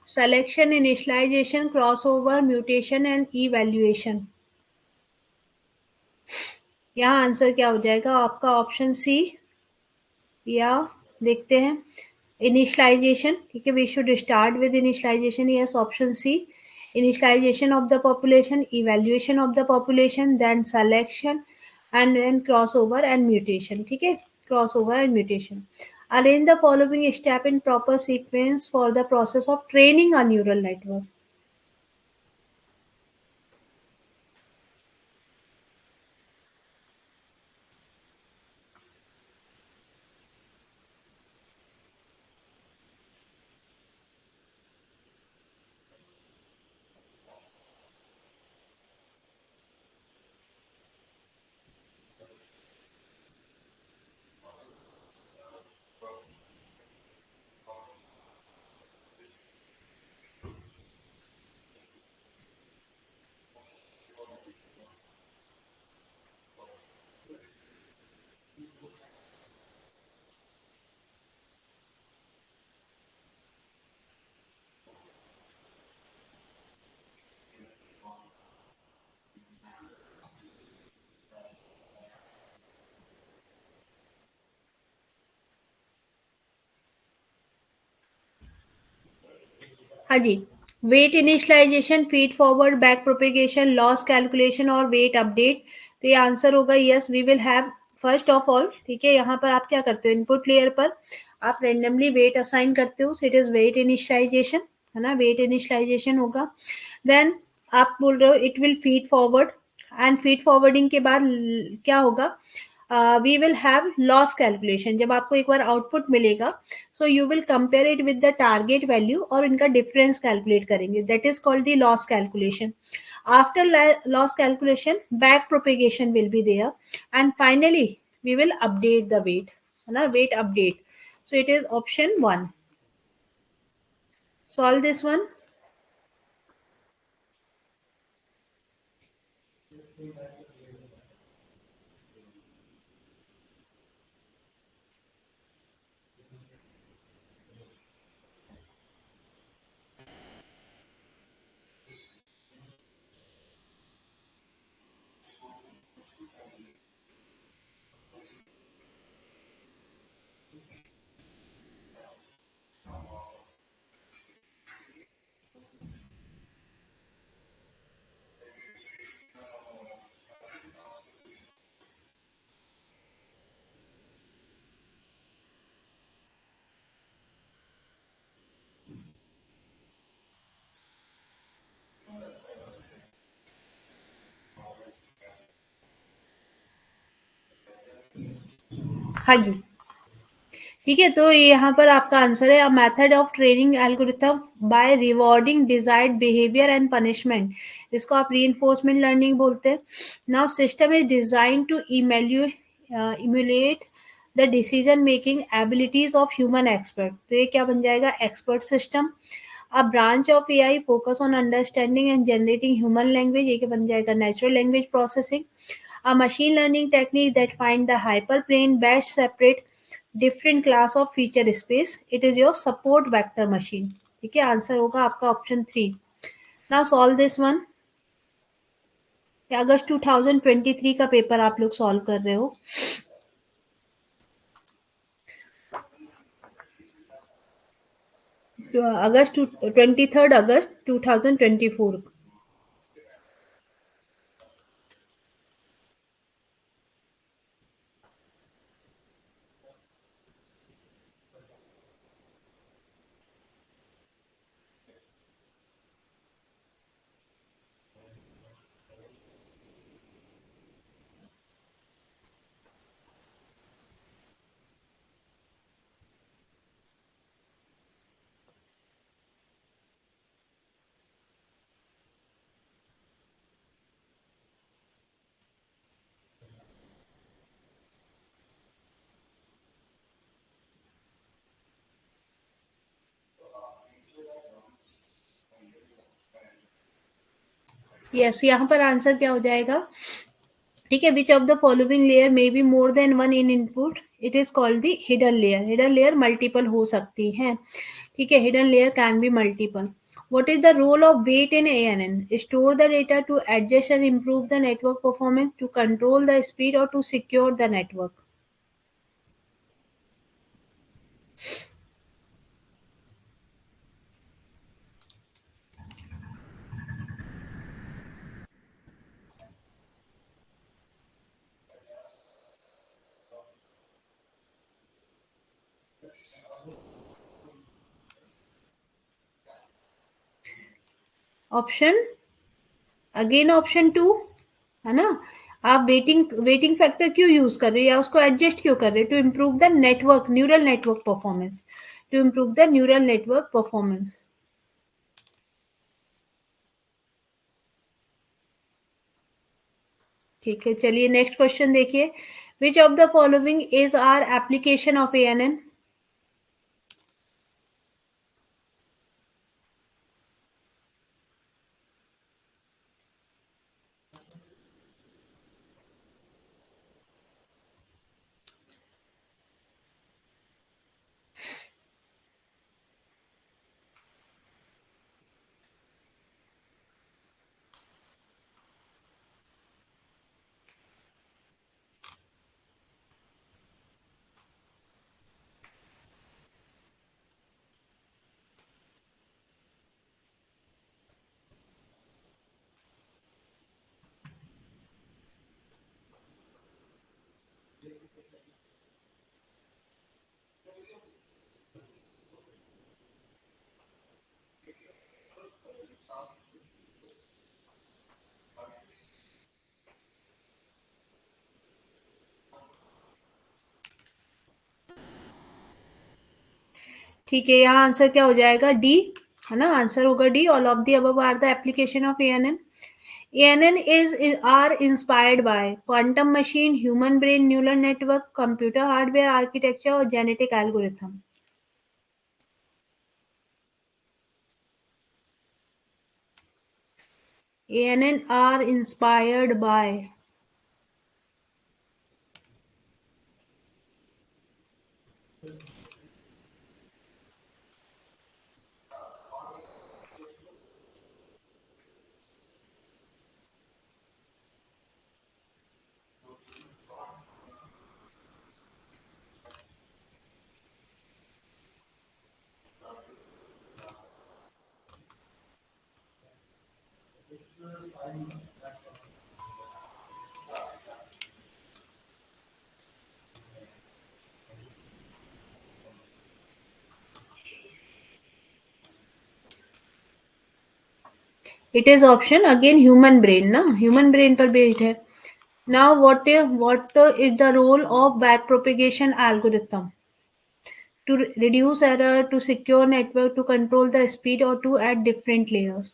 selection, initialization, crossover, mutation and evaluation. यहाँ answer क्या हो जाएगा आपका? ऑप्शन सी, या देखते हैं इनिशियलाइजेशन. ठीक है, we should start with initialization. Yes, option C, initialization of the population, evaluation of the population, then selection and then crossover and mutation. ठीक है, crossover and mutation. Arrange the following step in proper sequence for the process of training a neural network. हाँ जी, weight initialization, feed forward, back propagation, loss calculation और weight update. तो ये answer होगा yes, we will have first of all. ठीक है, यहाँ पर आप क्या करते हो, इनपुट लेयर पर आप रेंडमली वेट असाइन करते हो, so it is weight initialization, है ना, वेट इनिशियलाइजेशन होगा. देन आप बोल रहे हो it will feed forward, and feed forwarding के बाद क्या होगा, we will have loss calculation. जब आपको एक बार आउटपुट मिलेगा, so you will compare it with the target value और इनका डिफरेंस कैलकुलेट करेंगे. That is called the loss calculation. After loss calculation, back propagation will be there, and finally we will update the weight, है ना, weight update. So it is option 1. Solve this one. हाँ जी, ठीक है, तो यहाँ पर आपका आंसर है, a method of training algorithm by rewarding desired behaviour and punishment. इसको आप रीइंफोर्समेंट लर्निंग बोलते हैं. Now system is design to emulate the decision making abilities of human expert. तो ये क्या बन जाएगा, expert system. A branch of AI focus on understanding and generating human language, ये क्या बन जाएगा, natural language processing. A machine learning technique that find the hyperplane best separate different class of feature space. It is your support vector machine. ठीक है, answer होगा आपका option 3. Now solve this one. अगस्त 2023 का पेपर आप लोग solve कर रहे हो. अगस्त 23 अगस्त 2024. यस, यहाँ पर आंसर क्या हो जाएगा, ठीक है, विच of the following layer may be more than one in input, it is called the hidden layer. Hidden layer multiple हो सकती है, ठीक है, hidden layer can be multiple. What is the role of weight in ANN? Store the data to adjust and improve the network performance, to control the speed, or to secure the network. Option, again option two, है ना। आप waiting factor क्यों use कर रहे हैं या उसको adjust क्यों कर रहे हैं? To improve the network, neural network performance, to improve the neural network performance. ठीक है, चलिए नेक्स्ट क्वेश्चन देखिए। Which of the following is are application of ANN? ठीक है, यहाँ आंसर क्या हो जाएगा? डी, है ना, आंसर होगा D. All of the above are the application of ANN. ANN is are inspired by quantum machine, human brain neural network, computer hardware architecture और genetic algorithm. ANN are inspired by, it is option again human brain ना, human brain पर based है। Now what is the role of back propagation algorithm? To reduce error, to secure network, to control the speed, or to add different layers.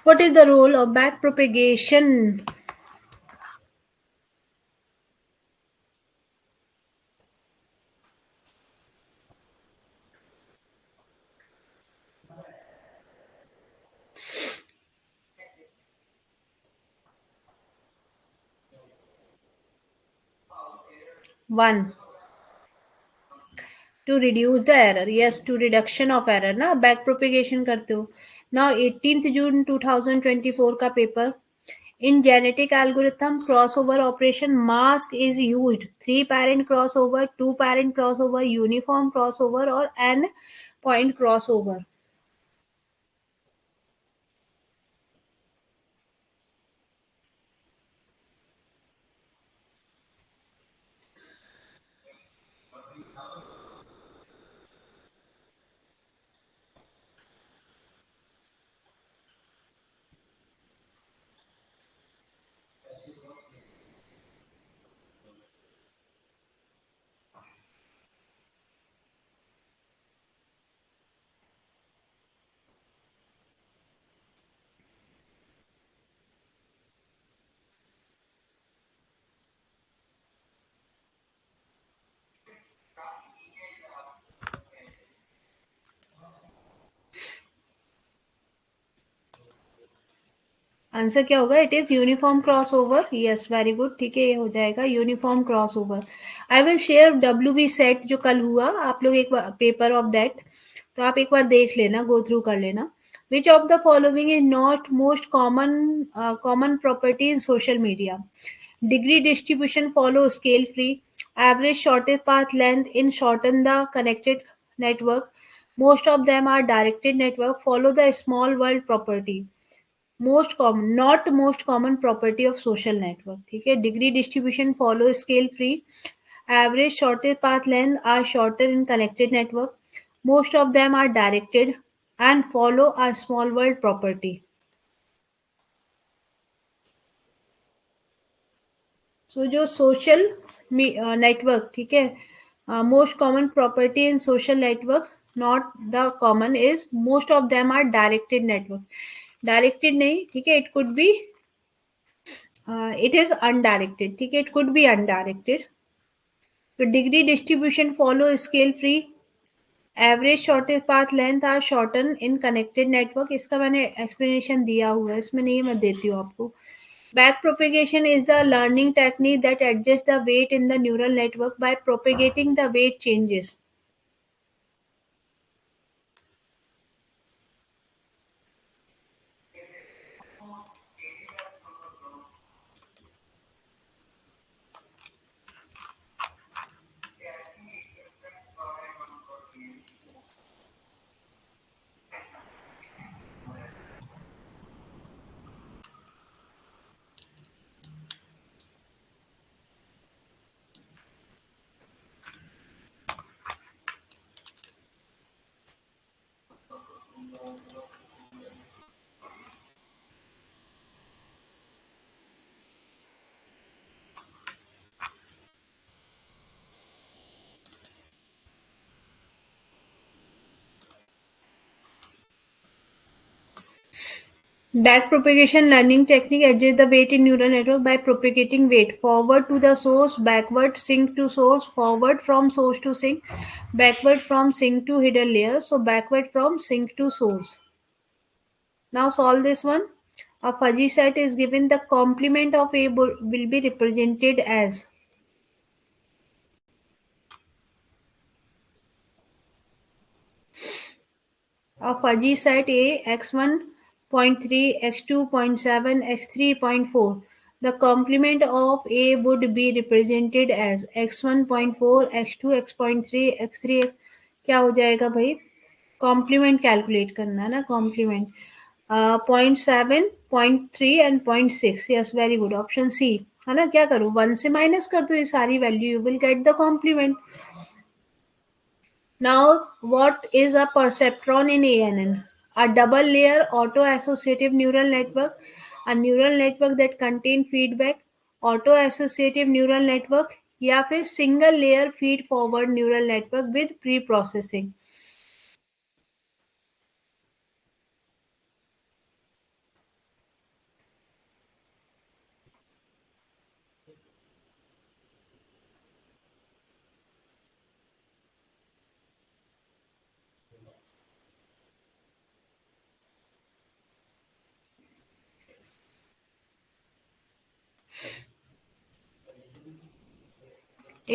What is the role of back propagation? One, to reduce the error. Yes, to reduction of error ना, back propagation करते हो। Now 18th June 2024 का paper. In genetic algorithm crossover operation, mask is used. 3 parent crossover, 2 parent crossover, uniform crossover और n point crossover. Answer क्या होगा? It is uniform cross over. Yes, very good, ठीक है, ये हो जाएगा uniform cross over. I will share WB set जो कल हुआ, आप लोग एक बार पेपर ऑफ दैट, तो आप एक बार देख लेना, गो थ्रू कर लेना। विच of the following is not most common property in social media? Degree distribution follow scale free. Average shortest path length in shorten the connected network. Most of them are directed network. Follow the small world property. Most common, not most common property of social network. ठीक है, degree distribution follow scale free. Average shortest path length are shorter in connected network. Most of them are directed and follow a small world property. सो जो social network, ठीक है, most common property in social network, not the common is most of them are directed network. Directed नहीं, ठीक है, it could be, it is undirected, ठीक है, it could be undirected. तो degree distribution follow scale free. Average shortage path length are shorten in connected network, इसका मैंने explanation दिया हुआ है, इसमें नहीं, मैं देती हूँ आपको। Backpropagation is the learning technique that adjusts the weight in the neural network by propagating the weight changes. Backpropagation learning technique adjusts the weight in neural network by propagating weight forward to the source, backward sync to source, forward from source to sink, backward from sink to hidden layer. So backward from sink to source. Now solve this one. A fuzzy set is given. The complement of A will be represented as a fuzzy set A x1.3, x2.7, x3.4. The complement of A would be represented as x1.4, x2, x.3, x3, क्या हो जाएगा भाई? Complement calculate करना है ना, complement 0.7, 0.3 and 0.6। Yes, very good, option C है ना। क्या करूँ, 1 से माइनस कर दो ये सारी value, you will get the complement. Now, what is a perceptron in ANN? A double layer auto-associative neural network, a neural network that contain feedback, auto-associative neural network, या फिर single layer feed forward neural network with pre-processing.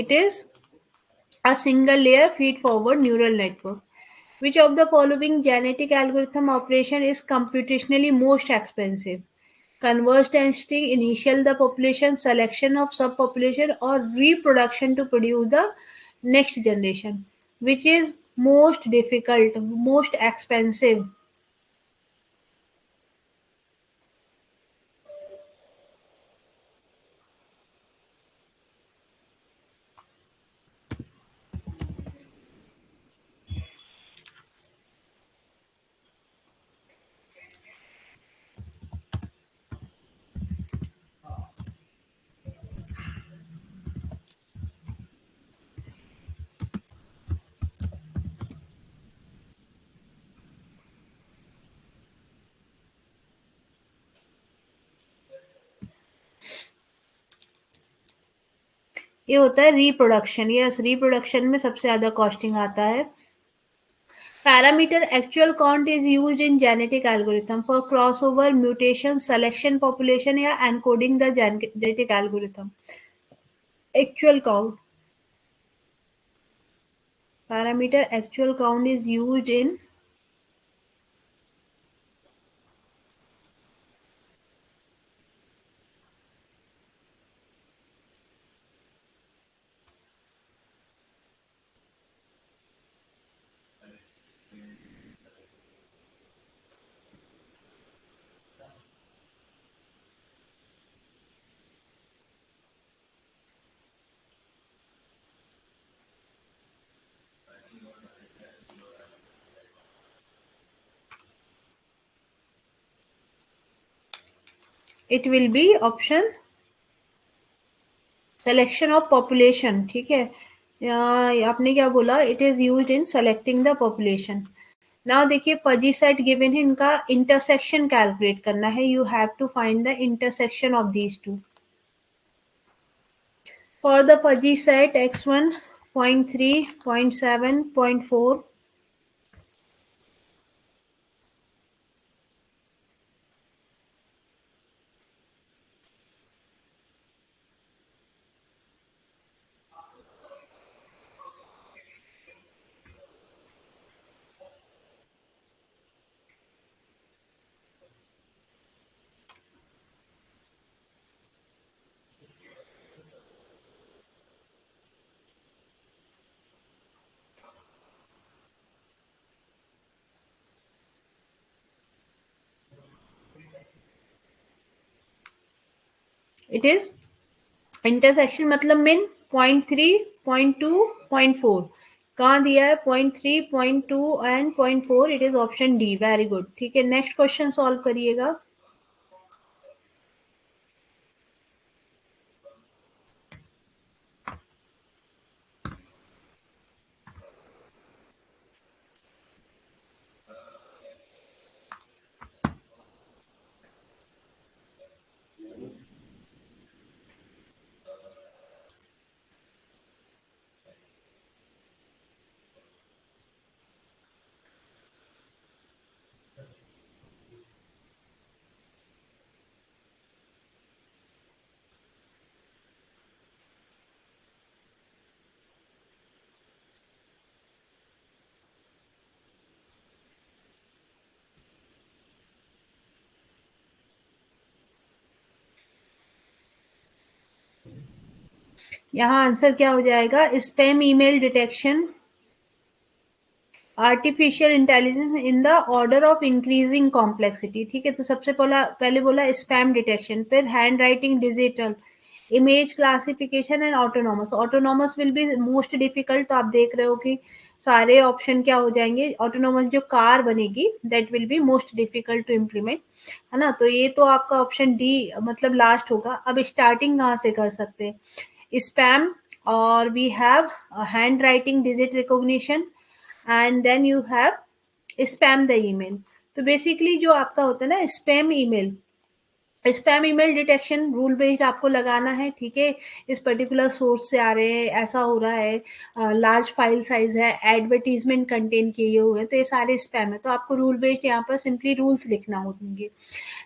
It is a single layer feed forward neural network. Which of the following genetic algorithm operation is computationally most expensive? Converse testing, initial the population, selection of subpopulation, or reproduction to produce the next generation? Which is most difficult, most expensive? ये होता है reproduction. Yes, reproduction में सबसे ज्यादा costing आता है। Parameter actual count is used in genetic algorithm for crossover, mutation, selection population या encoding the genetic algorithm. Actual count. Parameter actual count is used in it will be option selection of population. ठीक है, आपने क्या बोला, it is used in selecting the population. Now देखिए fuzzy set given है, इनका intersection calculate करना है. You have to find the intersection of these two. For the fuzzy set x1 0.3 0.7 0.4. It is intersection मतलब मीन 0.3 0.2 0.4. कहाँ दिया है 0.3 0.2 and 0.4. It is option D. Very good. ठीक है, नेक्स्ट क्वेश्चन सॉल्व करिएगा. यहाँ आंसर क्या हो जाएगा, spam email detection, artificial intelligence in the order of increasing complexity. ठीक है, तो सबसे पहले बोला स्पैम डिटेक्शन, फिर hand writing digital, image classification and autonomous. Autonomous will be most difficult. तो आप देख रहे हो कि सारे ऑप्शन क्या हो जाएंगे. ऑटोनॉमस जो कार बनेगी that will be most difficult to implement, है ना. तो ये तो आपका ऑप्शन डी मतलब लास्ट होगा. अब स्टार्टिंग कहाँ से कर सकते हैं, स्पैम, और we have hand writing digit recognition, and then you have spam the email. तो बेसिकली जो आपका होता है ना spam email detection rule based आपको लगाना है. ठीक है, इस पर्टिकुलर सोर्स से आ रहे हैं, ऐसा हो रहा है, लार्ज फाइल साइज है, एडवर्टीजमेंट कंटेन किए हुए हैं, तो ये सारे स्पैम है. तो आपको रूल बेस्ड यहाँ पर सिंपली रूल्स लिखना होंगे.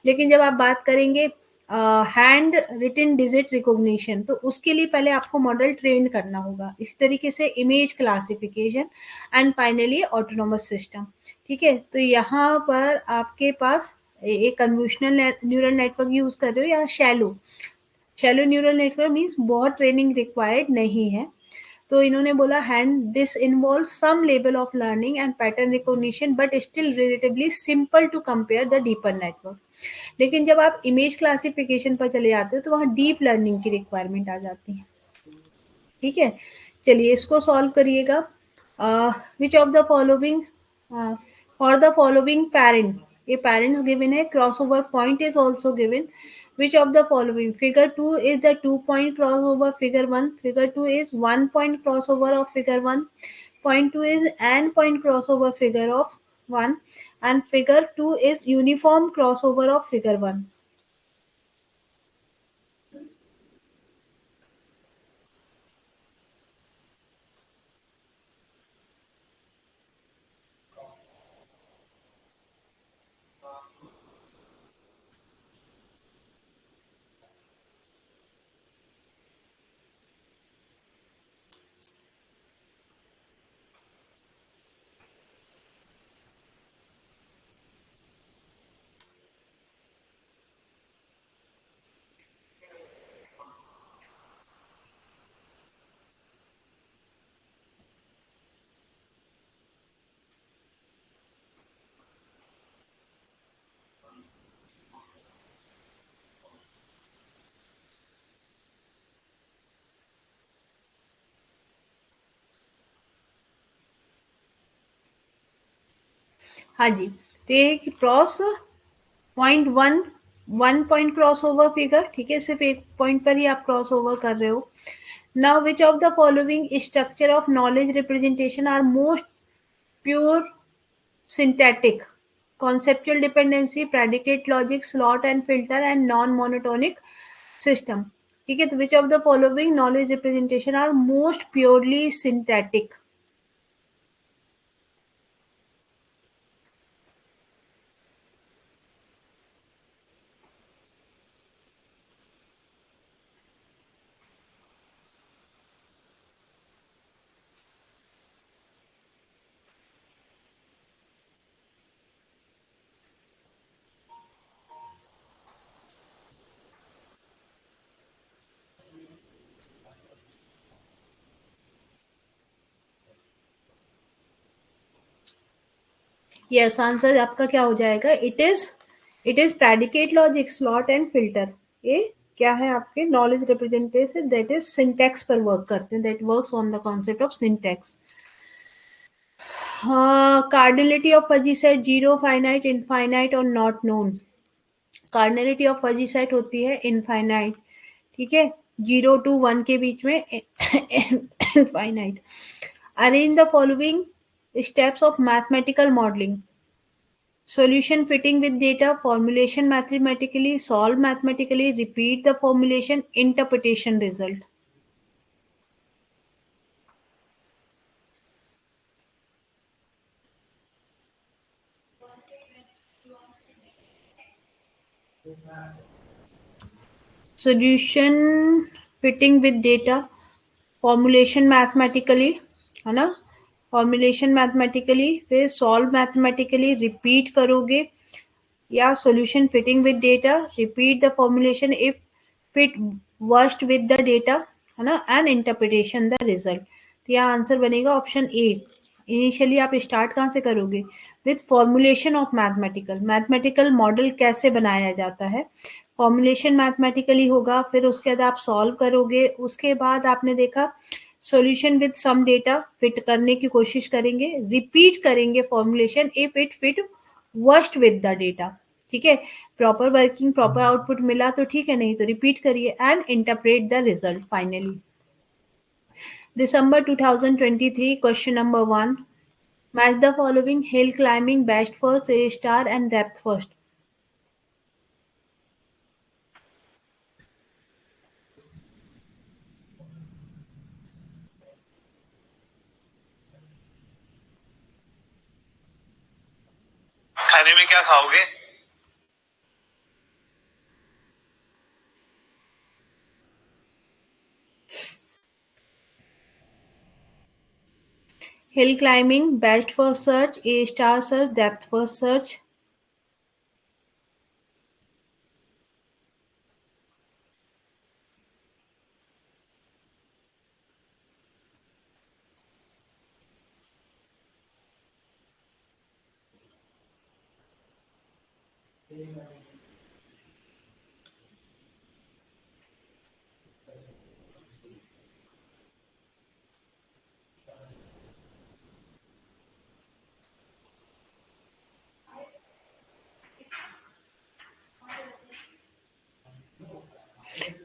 लेकिन जब आप बात करेंगे हैंड रिटन डिजिट रिकॉग्निशन, तो उसके लिए पहले आपको मॉडल ट्रेन करना होगा. इसी तरीके से image classification and finally autonomous system. ठीक है, तो यहाँ पर आपके पास एक कन्वोल्यूशनल न्यूरल नेटवर्क यूज कर रहे हो या शैलो न्यूरल नेटवर्क, मीन्स बहुत ट्रेनिंग रिक्वायर्ड नहीं है. तो इन्होंने बोला hand this involve some level of learning and pattern recognition but still relatively simple to compare the deeper network. लेकिन जब आप इमेज क्लासिफिकेशन पर चले जाते हो तो वहाँ डीप लर्निंग की रिक्वायरमेंट आ जाती है. ठीक है, चलिए इसको सॉल्व करिएगा. विच of the following, for the following parent, ये पेरेंट्स गिवन है, cross over point is also given. Which of the following, figure 2 is the 2 point crossover figure 1, figure 2 is 1 point crossover of figure 1, point 2 is n point crossover figure of 1, and figure 2 is uniform crossover of figure 1. हाँ जी, तो ये cross point one point cross over figure, ठीक है, सिर्फ एक point पर ही आप cross over कर रहे हो. Now which of the following structure of knowledge representation are most pure syntactic? Conceptual dependency, predicate logic, slot and filter, and non-monotonic system. ठीक है, तो which of the following knowledge representation are most purely syntactic? Yes, answer आपका क्या हो जाएगा? It is predicate logic, slot and filter. ये क्या है आपके knowledge representation? That is syntax पर वर्क करते हैं, that works on the concept of syntax. Cardinality of fuzzy set, zero, finite, infinite और not known. Cardinality of fuzzy set होती है इनफाइनाइट, ठीक है, 0 to 1 के बीच में infinite. Arrange the following steps of mathematical modelling. Solution fitting with data, formulation mathematically, solve mathematically, repeat the formulation, interpretation result. Solution fitting with data, formulation mathematically, है ना, formulation mathematically, फिर solve mathematically, repeat करोगे, या solution fitting with data, repeat the formulation if fit worst with the data, है ना, and interpretation the result. तो यहाँ answer बनेगा ऑप्शन ए. इनिशियली आप स्टार्ट कहाँ से करोगे? With formulation of mathematical. Mathematical model कैसे बनाया जाता है? फॉर्मुलेशन मैथमेटिकली होगा, फिर उसके बाद आप सॉल्व करोगे, उसके बाद आपने देखा solution with some data fit करने की कोशिश करेंगे, रिपीट करेंगे formulation if it fit worst with the data. ठीक है, प्रॉपर वर्किंग, प्रॉपर आउटपुट मिला तो ठीक है, नहीं तो रिपीट करिए and interpret the result finally. December 2023, question number 1. Match the following: hill climbing, best first, A star, and depth first. खाने में क्या खाओगे? Hill climbing, best first search, A star search, depth first search.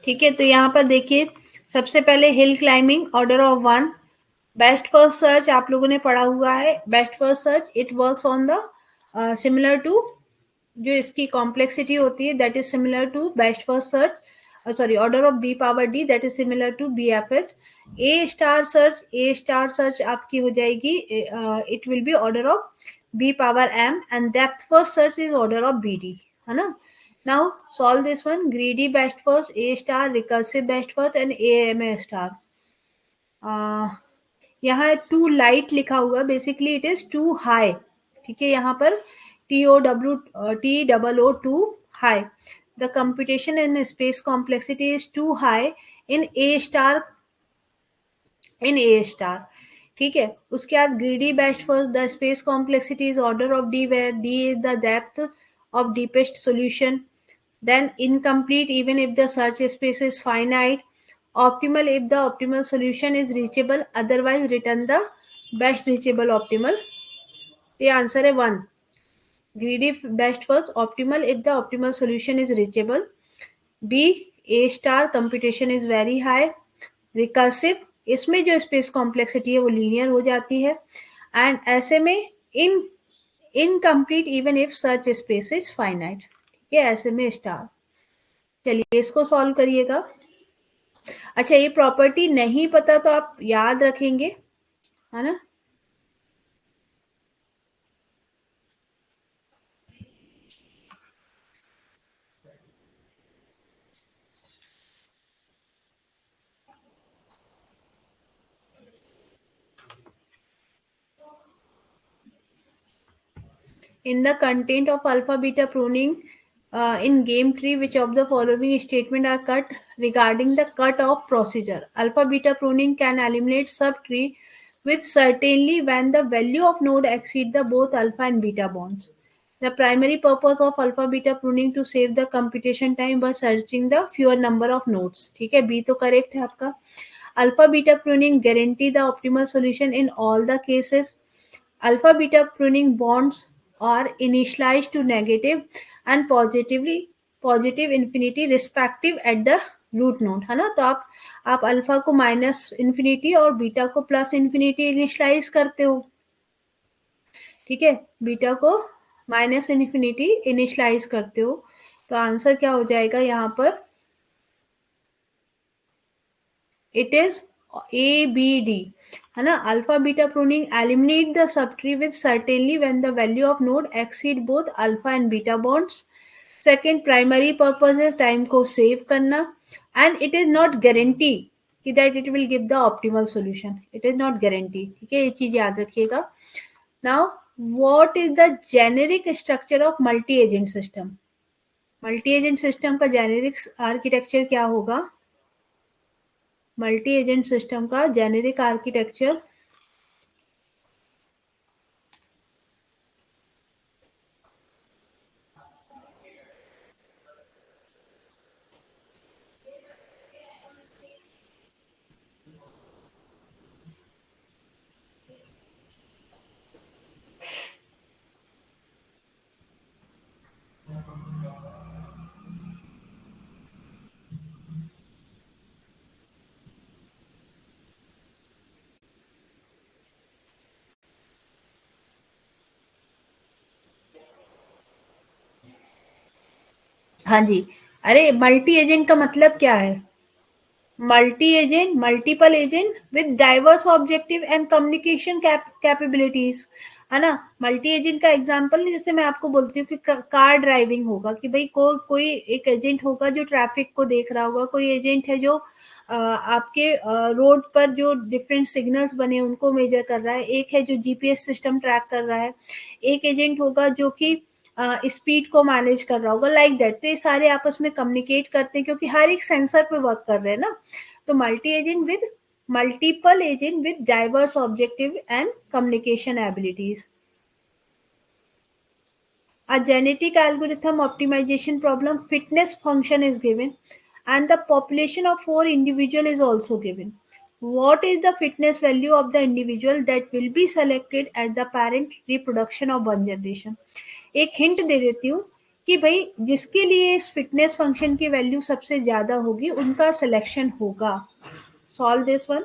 ठीक है, तो यहाँ पर देखिए, सबसे पहले hill climbing, order of 1. Best first search आप लोगों ने पढ़ा हुआ है. Best first search it works on the similar to, जो इसकी कॉम्प्लेक्सिटी होती है that is similar to best first search, sorry, order of B power D that is similar to B F H. A star search आपकी हो जाएगी, it will be order of B power M, and depth first search is order of B D, है ना. Now solve this one. Greedy best first, A star, recursive best first and A M A star. यहाँ too light लिखा हुआ है, basically it is too high. ठीक है, यहाँ पर TO high. The computation in space complexity is too high in A star, ठीक है. उसके बाद greedy best first, the space complexity is order of D, where D is the depth of deepest solution. Then incomplete even if the search space is finite. Optimal if the optimal solution is reachable, otherwise return the best reachable optimal. ये answer है 1. Greedy best first, optimal if the optimal solution is reachable. B, A star, computation is very high. Recursive, इसमें जो space complexity है वो linear हो जाती है. And ऐसे में in incomplete even if search space is finite. ठीक है, ऐसे में स्टार. चलिए इसको सॉल्व करिएगा. अच्छा, ये प्रॉपर्टी नहीं पता तो आप याद रखेंगे, है ना. In the content of alpha beta pruning in game tree, which of the following statement are cut regarding the cut off procedure? Alpha beta pruning can eliminate subtree with certainly when the value of node exceed the both alpha and beta bonds. The primary purpose of alpha beta pruning to save the computation time by searching the fewer number of nodes. ठीक है, B तो correct है आपका. Alpha beta pruning guarantee the optimal solution in all the cases. Alpha beta pruning bonds are initialized to negative and positive infinity respective at the root node, है ना. तो आप alpha को माइनस इन्फिनिटी और beta को plus infinity initialize करते हो. ठीक है, बीटा को माइनस इन्फिनिटी इनिशलाइज करते हो. तो आंसर क्या हो जाएगा यहाँ पर? It is A B D, है ना. Alpha beta pruning eliminate the subtree with certainly when the value of node exceed both alpha and beta bounds. Second, primary purpose है टाइम को सेव करना. And it is not guarantee कि that it will give the optimal solution. It is not guarantee. ठीक है, ये चीज याद रखिएगा. Now what is the generic structure of multi agent system? Multi agent system का जेनेरिक आर्किटेक्चर क्या होगा? मल्टी एजेंट सिस्टम का जेनेरिक आर्किटेक्चर हाँ जी. अरे मल्टी एजेंट का मतलब क्या है? Multi agent, multiple agent with diverse objective and communication capabilities, है ना. मल्टी एजेंट का एग्जांपल जैसे मैं आपको बोलती हूँ कि कार ड्राइविंग होगा कि भाई कोई एक एजेंट होगा जो ट्रैफिक को देख रहा होगा. कोई एजेंट है जो आपके रोड पर जो डिफरेंट सिग्नल्स बने उनको मेजर कर रहा है. एक है जो जीपीएस सिस्टम ट्रैक कर रहा है. एक एजेंट होगा जो कि स्पीड को मैनेज कर रहा होगा. Like that. तो ये सारे आपस में कम्युनिकेट करते हैं क्योंकि हर एक सेंसर पे वर्क कर रहे हैं ना. तो multi agent with multiple agent with diverse objective and communication abilities. A genetic algorithm optimization problem fitness function is given and the population of 4 individual is also given. What is the fitness value of the individual that will be selected as the parent reproduction of one generation? एक hint दे देती हूँ कि भाई जिसके लिए इस fitness function की value सबसे ज्यादा होगी उनका सिलेक्शन होगा. Solve this one.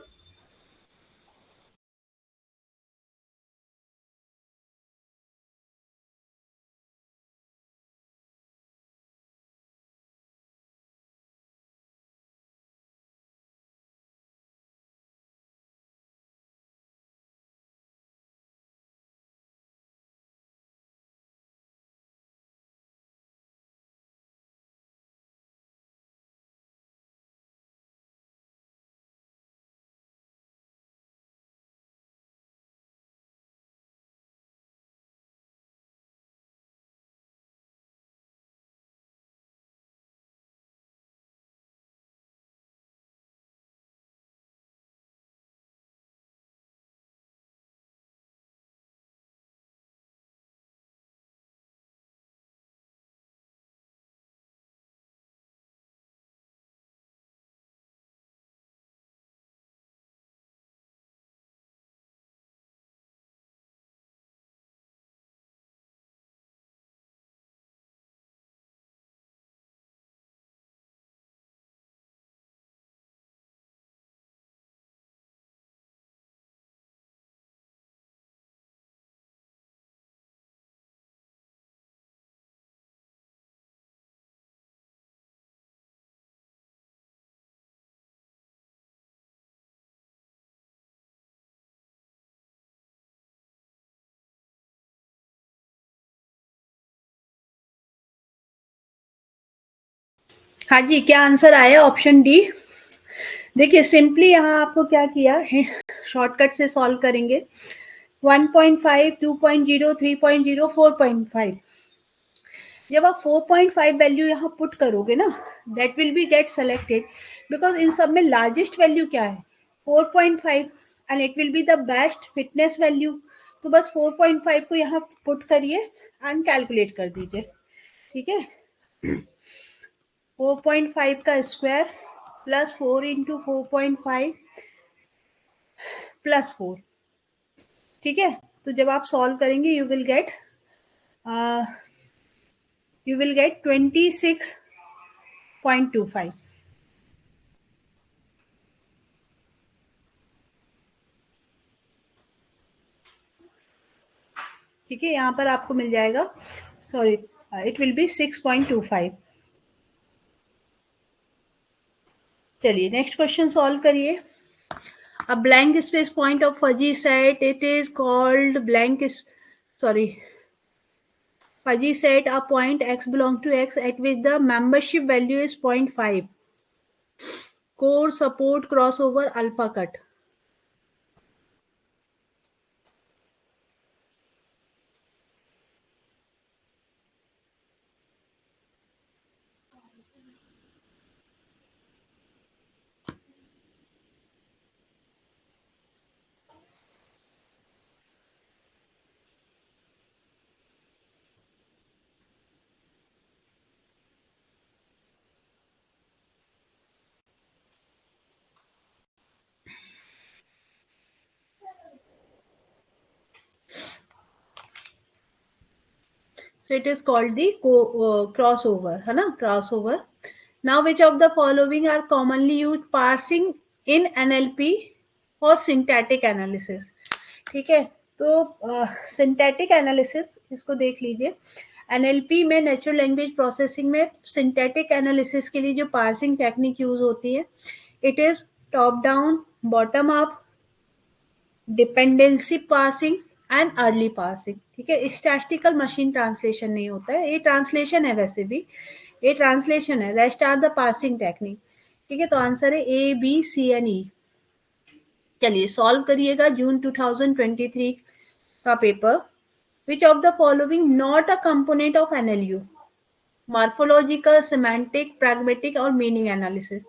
हाँ जी, क्या आंसर आया ऑप्शन डी? देखिए सिंपली यहाँ आपको क्या किया है, शॉर्टकट से सॉल्व करेंगे। 1.5, 2.0, 3.0, 4.5। जब आप 4.5 वैल्यू यहाँ पुट करोगे ना, that will B get selected because in सब में लार्जेस्ट वैल्यू क्या है, 4.5, and it will be the best fitness value. तो बस 4.5 को यहाँ पुट करिए एंड कैलकुलेट कर दीजिए, ठीक है। 4.5 का स्क्वायर प्लस 4 इंटू 4.5 प्लस 4, ठीक है। तो जब आप सॉल्व करेंगे यू विल गेट 26.25, ठीक है। यहाँ पर आपको मिल जाएगा, सॉरी, इट विल बी 6.25। चलिए नेक्स्ट क्वेश्चन सॉल्व करिए। A blank space point of fuzzy set, it is called sorry, fuzzy set a point x belong to x at which the membership value is 0.5. Core support crossover alpha cut. So it is called the crossover, है ना, crossover. Now which of the following are commonly used parsing in NLP or syntactic analysis? ठीक है। तो synthetic analysis इसको देख लीजिए। NLP में, natural language processing में, सिंथेटिक एनालिसिस के लिए जो पार्सिंग टेक्निक यूज होती है, it is top down, bottom up, dependency parsing and early parsing, ठीक है। स्टैटिस्टिकल मशीन ट्रांसलेशन नहीं होता है, ये ट्रांसलेशन है, वैसे भी ये ट्रांसलेशन है। Rest are the parsing technique, ठीक है। तो आंसर है ए, बी, सी एंड ई। चलिए सॉल्व करिएगा जून 2023 का paper. Which of the following not a component of NLU? Morphological, semantic, pragmatic or meaning analysis?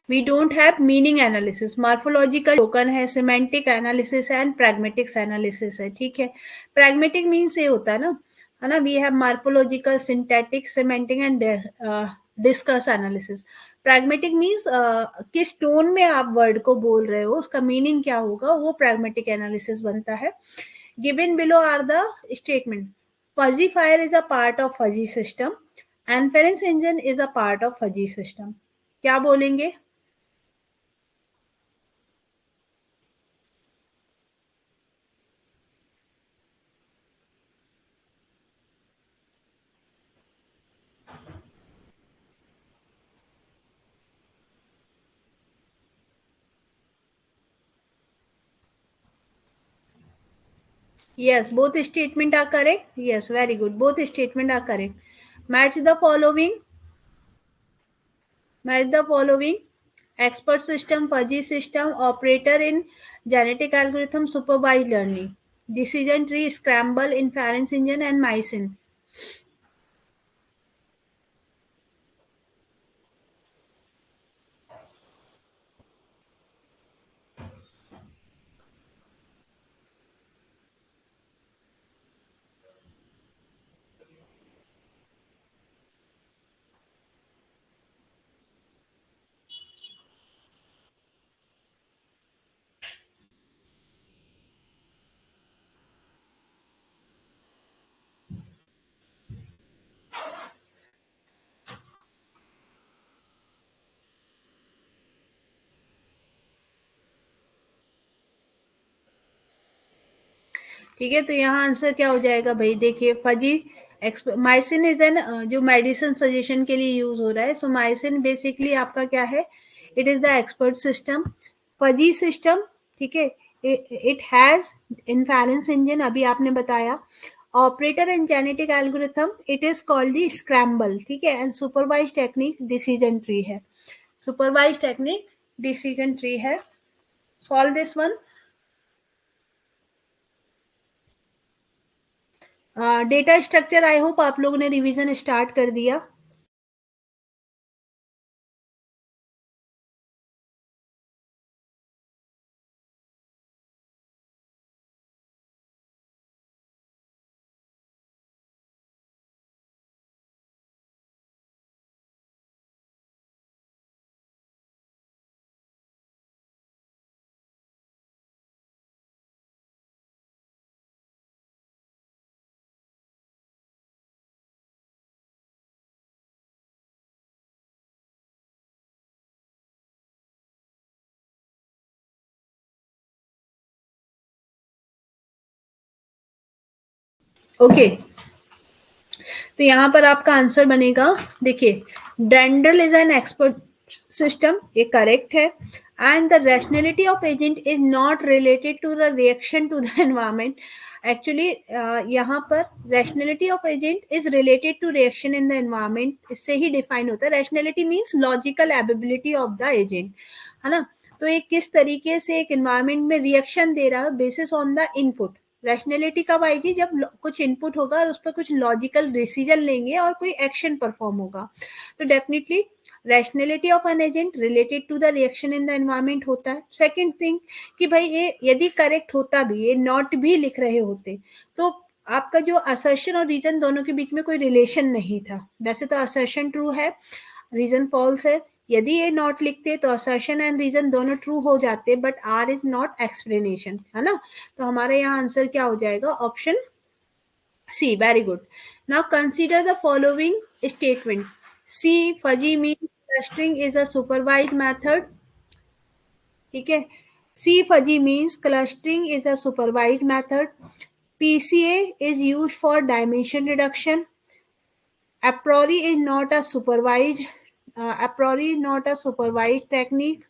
We don't have meaning analysis. Morphological token है, semantic analysis and pragmatics analysis है, ठीक है। pragmatic means ये होता है ना, we have morphological, syntactic, semantic and discuss analysis. pragmatic means किस tone में आप वर्ड को बोल रहे हो, उसका मीनिंग क्या होगा, वो pragmatic analysis बनता है। given below are the statement. Fuzzy fire is a part of fuzzy system. Inference engine is a part of fuzzy system. क्या बोलेंगे? Yes, both statement are correct. Yes, very good. Both statement are correct. Match the following. Match the following. Expert system, fuzzy system, operator in genetic algorithm, supervised learning. Decision tree, scramble, inference engine, and Mycin. ठीक है, तो यहाँ answer क्या हो जाएगा भाई, देखिए fuzzy माइसिन is an जो मेडिसिन सजेशन के लिए यूज हो रहा है, सो माइसिन बेसिकली आपका क्या है, it is the expert system, fuzzy system, ठीक है, इट हैज इन्फेरेंस इंजन, अभी आपने बताया, operator and genetic algorithm, it is called the scramble, ठीक है, and supervise technique decision tree है, सुपरवाइज टेक्निक डिसीजन ट्री है, solve this one. Data structure I hope आप लोगों ने रिवीजन स्टार्ट कर दिया। ओके, तो यहाँ पर आपका आंसर बनेगा, देखिए Dendral is an expert system, ये करेक्ट है, and the rationality of agent is not related to the reaction to the environment, actually यहाँ पर rationality of agent is related to reaction in the environment, इससे ही define होता है, rationality means logical ability of the agent, है ना, तो एक किस तरीके से एक एनवायरमेंट में रिएक्शन दे रहा है basis on the input, rationality कब आएगी, जब कुछ इनपुट होगा और उस पर कुछ लॉजिकल डिसीजन लेंगे और कोई एक्शन परफॉर्म होगा, तो definitely rationality of an agent related to the reaction in the environment होता है। सेकंड थिंग कि भाई ये यदि करेक्ट होता भी, ये नॉट भी लिख रहे होते, तो आपका जो असर्शन और रीजन दोनों के बीच में कोई रिलेशन नहीं था, वैसे तो असर्शन ट्रू है, रीजन फॉल्स है, यदि ये नॉट लिखते तो असर्शन एंड रीजन दोनों ट्रू हो जाते, but R is not explanation, है ना, तो हमारे यहाँ आंसर क्या हो जाएगा, option C, very good. Now consider the following statement, C fuzzy mean clustering is a supervised method, ठीक है, C fuzzy means clustering is a supervised method, PCA is used for dimension reduction, a priori is not a supervised a priori is not a supervised technique,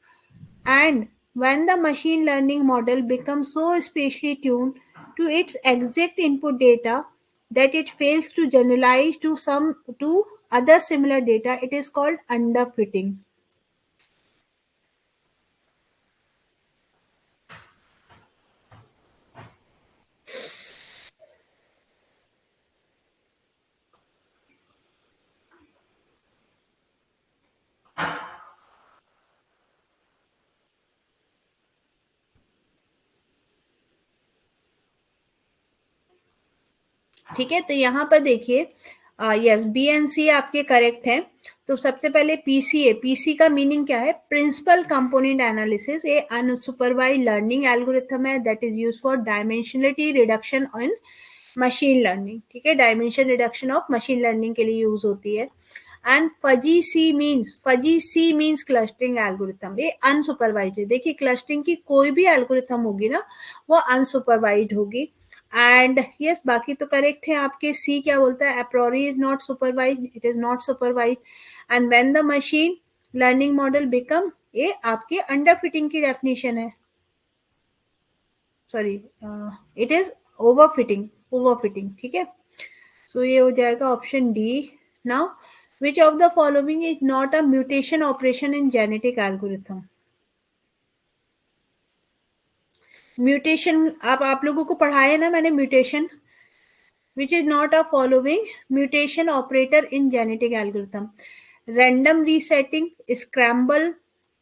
and when the machine learning model becomes so spatially tuned to its exact input data that it fails to generalize to other similar data, it is called underfitting. ठीक है, तो यहाँ पर देखिए, yes B and सी आपके correct हैं, तो सबसे पहले पीसीए, पीसी का मीनिंग क्या है, प्रिंसिपल कंपोनेंट एनालिसिस, ये अनसुपरवाइज्ड लर्निंग एल्गोरिथम है that is used for dimensionality reduction in machine learning, ठीक है, dimension reduction of machine learning के लिए यूज होती है, and fuzzy C means clustering algorithm, ये अनसुपरवाइज्ड है, देखिए क्लस्टरिंग की कोई भी एल्गोरिथम होगी ना, वो अनसुपरवाइज्ड होगी, एंड यस बाकी तो करेक्ट है आपके, सी क्या बोलता है, apriori is not supervised, it is not supervised, and when the machine learning model become, ये आपके अंडर फिटिंग की डेफिनेशन है, sorry, it is overfitting, overfitting, ठीक है, सो ये हो जाएगा option D. Now which of the following is not a mutation operation in genetic algorithm, mutation आप लोगों को पढ़ाया ना मैंने, mutation, which is not a following mutation operator in genetic algorithm, random resetting, scramble,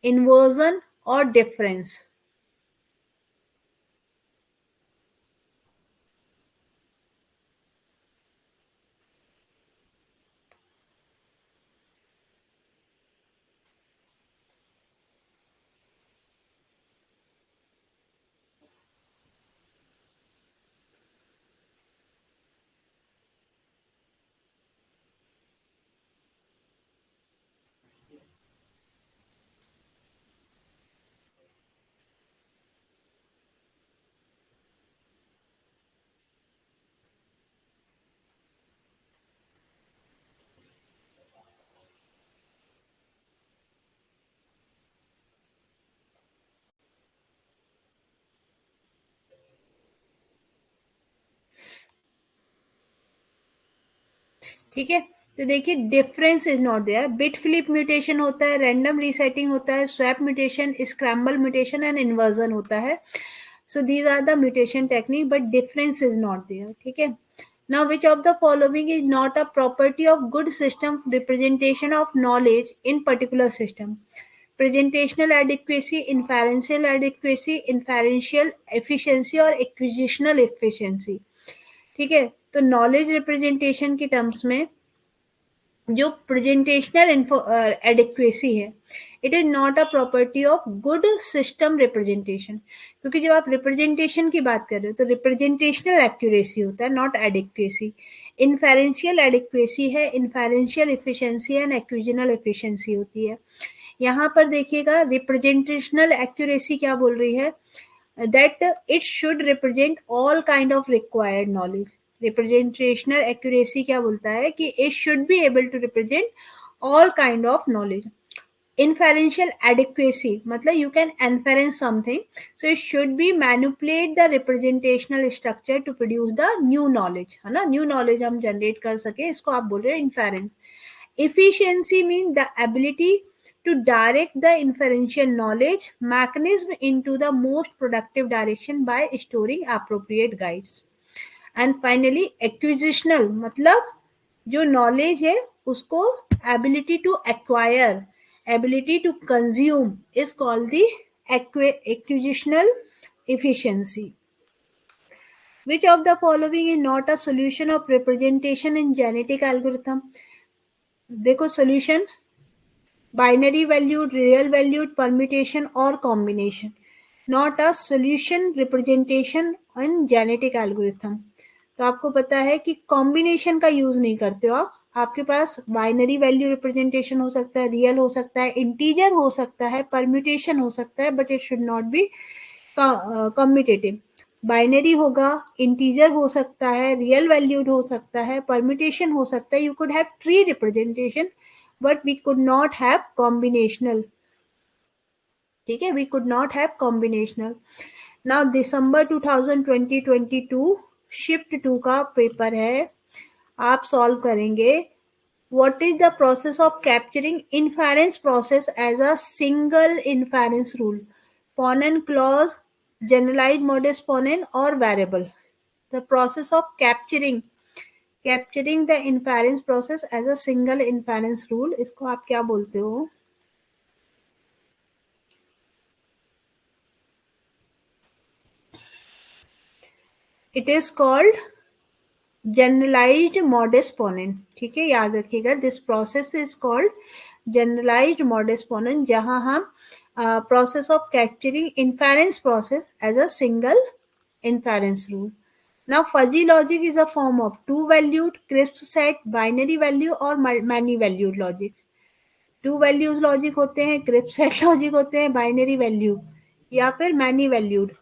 inversion or difference. ठीक है। तो देखिए difference is not there, bit flip mutation होता है, रैंडम रीसेटिंग होता है, swap mutation, scramble mutation and inversion होता है। So these are the mutation technique but difference is not there, ठीक है। Now, which of the following is not a property of good system representation of knowledge in particular system? Presentational adequacy, inferential adequacy, inferential efficiency और acquisitional efficiency, ठीक है। तो knowledge representation की terms में जो presentational adequacy है, it is not a property of good system representation, क्योंकि जब आप रिप्रेजेंटेशन की बात कर रहे हो तो रिप्रेजेंटेशनल एक्यूरेसी होता है, नॉट एडिक्वेसी। इन्फेरेंशियल एडिक्वेसी है, इन्फेरेंशियल एफिशिएंसी एंड एक्विजिनल एफिशिएंसी होती है। यहाँ पर देखिएगा रिप्रेजेंटेशनल एक्यूरेसी क्या बोल रही है, that it should represent all kind of required knowledge. Representational accuracy क्या बोलता है कि it should be able to represent all kind of knowledge. Inferential adequacy मतलब you can inference something, so it should be manipulate the representational structure to produce the new knowledge, है ना, new knowledge हम generate कर सके, इसको आप बोल रहे हैं inference. Efficiency means the ability to direct the inferential knowledge mechanism into the most productive direction by storing appropriate guides. And finally acquisitional मतलब जो knowledge है उसको ability to acquire, ability to consume is called the acquisitional efficiency. Which of the following is not a solution of representation in genetic algorithm? देखो solution binary valued, real valued, permutation or combination. Not a solution representation in genetic algorithm. तो आपको पता है कि combination का use नहीं करते हो आप, आपके पास बाइनरी वैल्यू रिप्रेजेंटेशन हो सकता है, रियल हो सकता है, इंटीजर हो सकता है, परम्यूटेशन हो सकता है, but it should not be commutative. Binary होगा, इंटीजर हो सकता है, रियल वैल्यूड हो सकता है, परम्यूटेशन हो सकता है, you could have tree representation but we could not have combinational, ठीक है, we could not have combinational. Now December 2022 shift 2 का पेपर है, आप सॉल्व करेंगे what is the process of capturing inference process as a single inference rule, Ponen clause, generalized modus Ponen or variable. The process of capturing the inference process as a single inference rule, इसको आप क्या बोलते हो? It is called generalized modus ponens, ठीक है, याद रखिएगा this process is called generalized modus ponens, जहां हम process of capturing inference process as a single inference rule. Now fuzzy logic is a form of two valued, crisp set, binary value और many valued logic. Two values logic होते हैं, crisp set logic होते हैं, binary value या फिर many valued.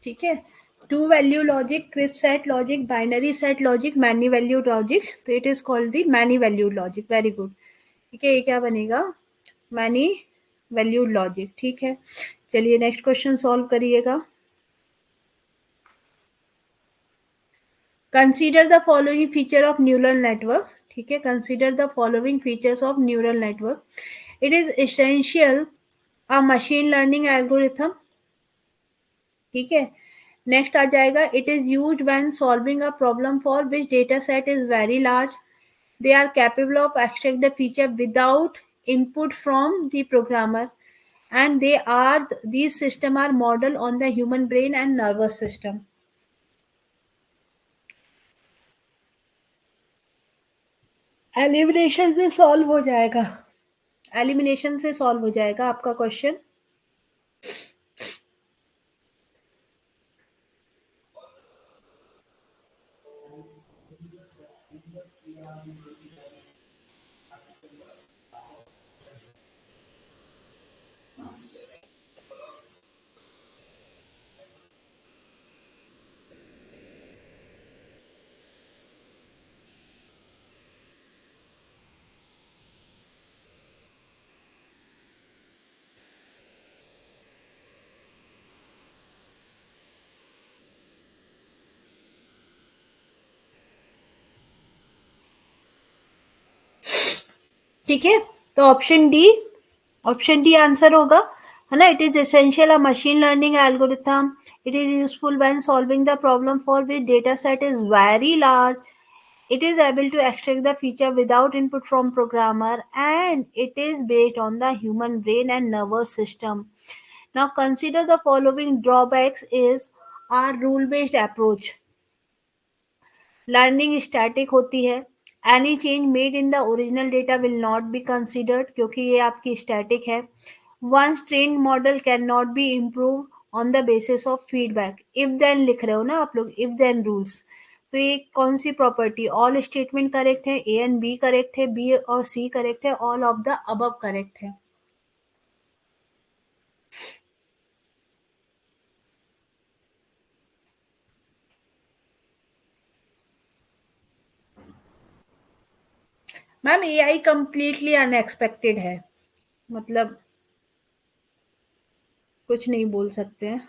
ठीक है, two value logic, crisp set logic, binary set logic, many valued logic, तो it is called the many valued logic. Very good, ठीक है, ये क्या बनेगा, मैनी वैल्यूड लॉजिक. ठीक है, चलिए नेक्स्ट क्वेश्चन सॉल्व करिएगा. Consider the following feature of neural network, ठीक है, consider the following features of neural network. It is essential a machine learning algorithm, ठीक है. नेक्स्ट आ जाएगा, it is used when solving a problem for which data set is very large. They are capable of extract the feature without input from the programmer and these system are modeled on the human brain and nervous system. Elimination से solve हो जाएगा, elimination से solve हो जाएगा आपका question. ठीक है, तो ऑप्शन डी आंसर होगा, है ना। It is essential a machine learning algorithm, it is useful when solving the problem for which data set is very large, it is able to extract the feature without input from programmer, and it is based on the human brain and nervous system. Now consider the following drawbacks is our rule based approach. Learning static होती है, any change made in the original data will not be considered क्योंकि ये आपकी static है। Once trained model can not be improve on the basis of feedback. If then लिख रहे हो ना आप लोग, इफ देन रूल्स, तो ये कौन सी प्रॉपर्टी, ऑल स्टेटमेंट करेक्ट है, ए एंड बी करेक्ट है, बी और सी करेक्ट है, all of the above correct है। मैम एआई कंप्लीटली अनएक्सपेक्टेड है, मतलब कुछ नहीं बोल सकते हैं।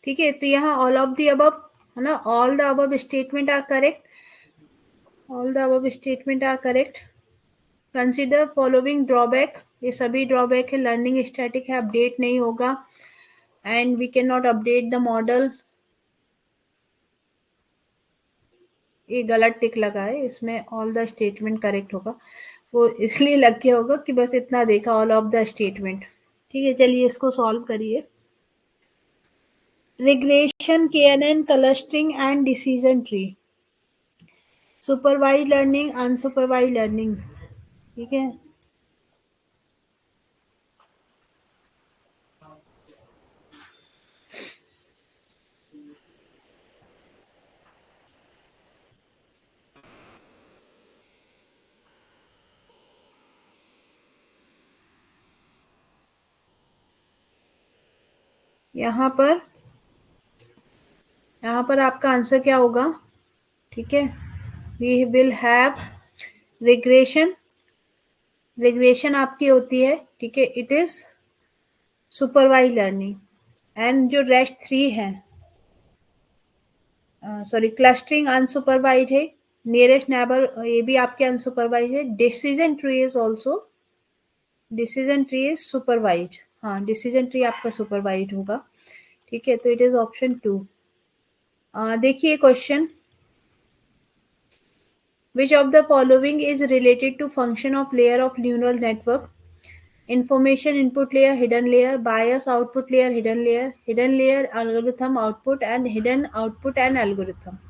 ठीक है, तो यहाँ ऑल ऑफ द अबव, है ना, all the above statement are correct, all the above statement are correct. Consider following drawback, ये सभी ड्रॉबैक है, लर्निंग स्टैटिक है, अपडेट नहीं होगा, and we can not update the model. ये गलत टिक लगा है, इसमें ऑल द स्टेटमेंट करेक्ट होगा, वो इसलिए लग गया होगा कि बस इतना देखा, ऑल ऑफ द स्टेटमेंट। ठीक है, चलिए इसको सॉल्व करिए। Regression, KNN, clustering and decision tree, supervised learning, unsupervised learning. ठीक है, यहाँ पर यहाँ पर आपका आंसर क्या होगा? ठीक है, we will have regression, regression आपकी होती है, ठीक है, it is supervised learning, and जो रेस्ट थ्री है, सॉरी, क्लस्टरिंग अनसुपरवाइज है, नियरेस्ट नेबर ये भी आपके अनसुपरवाइज है, decision tree is also, decision tree is supervised, हाँ डिसीजन ट्री आपका सुपरवाइज होगा। ठीक है, तो इट इज ऑप्शन टू। देखिए question, which of the following is related to function of layer of neural network? Information input layer, hidden layer, bias output layer, hidden layer algorithm output, and hidden output and algorithm.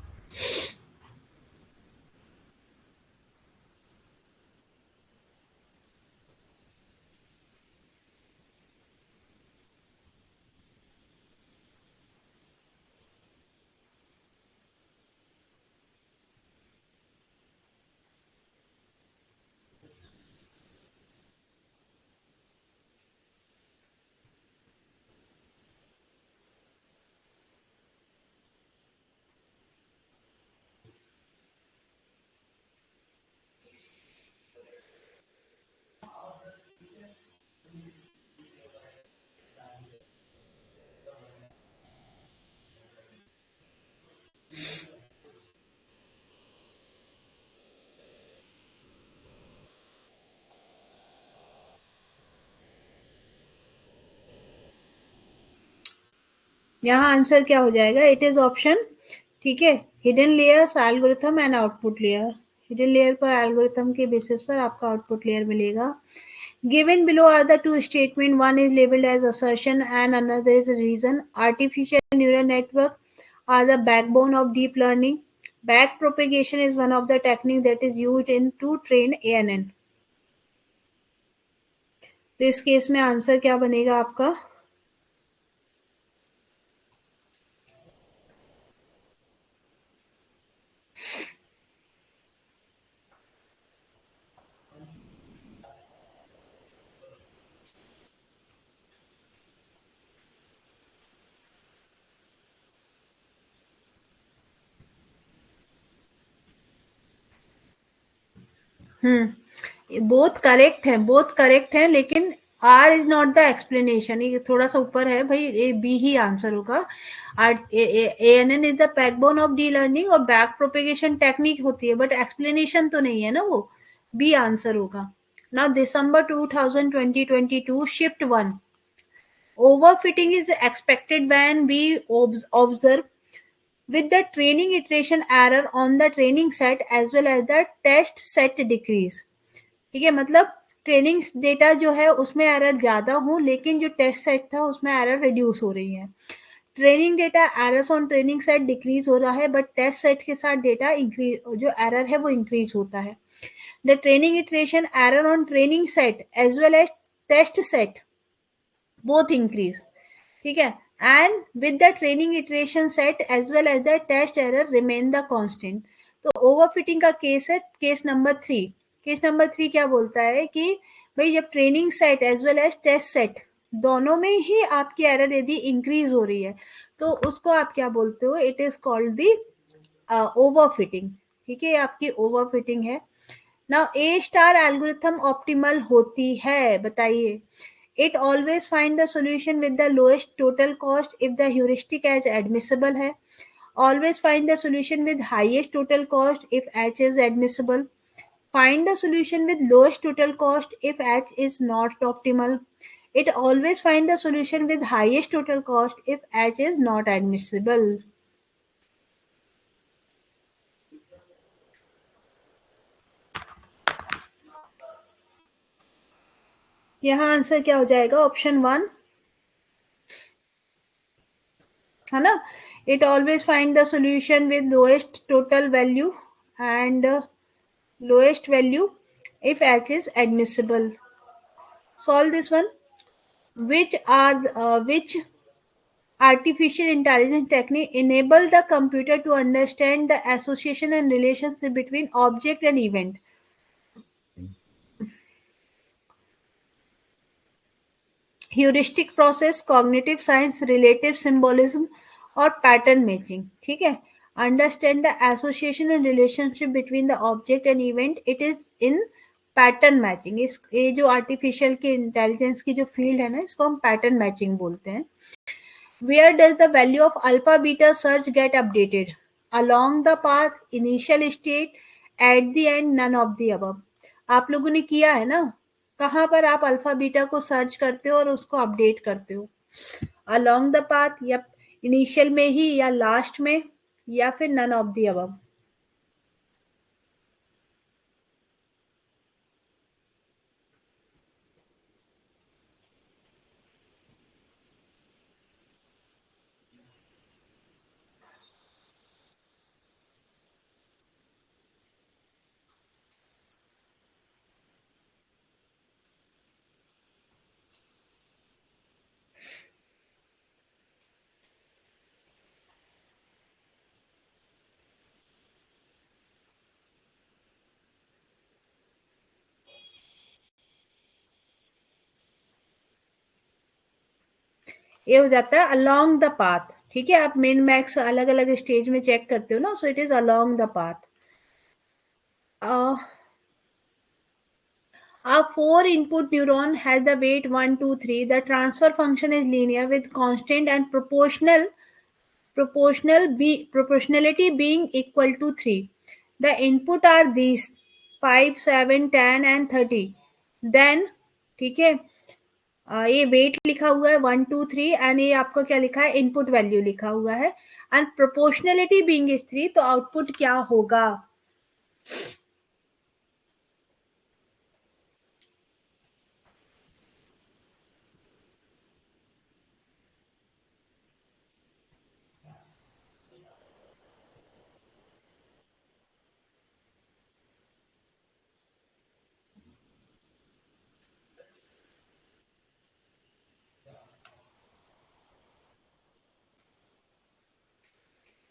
यहाँ answer क्या हो जाएगा, it is option, ठीक है, hidden layers algorithm and output layer. Hidden layer पर algorithm के basis पर आपका आउटपुट लेयर मिलेगा। Given below are the two statements. One is labeled as assertion and another is reason. Artificial neural network are the backbone of deep learning. Backpropagation is one of the techniques that is used in to train ANN. तो इस case में answer क्या बनेगा आपका? Both correct है, लेकिन R is not the explanation, ये थोड़ा सा ऊपर है भाई, ए बी ही आंसर होगा। ANN is the backbone of deep learning और बैक प्रोपेगेशन टेक्निक होती है, बट एक्सप्लेनेशन तो नहीं है ना, वो बी आंसर होगा। Now December 2022 shift 1, overfitting is expected when we observe with the training iteration error on the training set as well as the test set decrease। ठीक है, मतलब ट्रेनिंग डेटा जो है उसमें एरर ज्यादा हो, लेकिन जो टेस्ट सेट था उसमें एरर रिड्यूस हो रही है। Training data errors on training set decrease हो रहा है, बट टेस्ट सेट के साथ डेटा इंक्रीज, जो एरर है वो इंक्रीज होता है। The training iteration error on training set as well as test set both increase, ठीक है, and with the training iteration set as well as the test error remain the constant. तो overfitting का case है case number 3। Case number 3 क्या बोलता है कि भाई जब training set as well as test set दोनों में ही आपकी एरर यदि इंक्रीज हो रही है तो उसको आप क्या बोलते हो, it is called the overfitting. ठीक है, आपकी ओवरफिटिंग है। Now A star algorithm optimal होती है, बताइए। It always find the solution with the lowest total cost if the heuristic as admissible है। Always find the solution with highest total cost if H is admissible. Find the solution with lowest total cost if H is not optimal. It always find the solution with highest total cost if H is not admissible. यहाँ answer क्या हो जाएगा, option 1 है ना। It always find the solution with lowest total value and lowest value if H is admissible. Solve this one. Which artificial intelligence technique enable the computer to understand the association and relationship between object and event? Heuristic process, cognitive science, relative symbolism और pattern matching। ठीक है, understand the association and relationship between the object and event, it is in pattern matching। इस ये जो artificial की intelligence की जो field है ना, इसको हम pattern matching बोलते हैं। Where does the value of alpha beta search get updated? Along the path, initial state, at the end, none of the above। आप लोगों ने किया है ना, कहाँ पर आप अल्फा बीटा को सर्च करते हो और उसको अपडेट करते हो? अलोंग द पाथ, या इनिशियल में ही, या लास्ट में, या फिर नन ऑफ द अबव? ये हो जाता है अलोंग द पाथ। ठीक है, आप मिन मैक्स अलग अलग स्टेज में चेक करते हो ना, सो it is along the path. A 4-input neuron has the weight 1, 2, 3. The transfer function is linear with constant and proportionality being equal to 3. The input are these 5, 7, 10 and 30. Then, ठीक है, ये wait लिखा हुआ है 1 2 3 and ये आपका क्या लिखा है, इनपुट वैल्यू लिखा हुआ है एंड प्रोपोर्शनलिटी बीइंग इज 3, तो आउटपुट क्या होगा?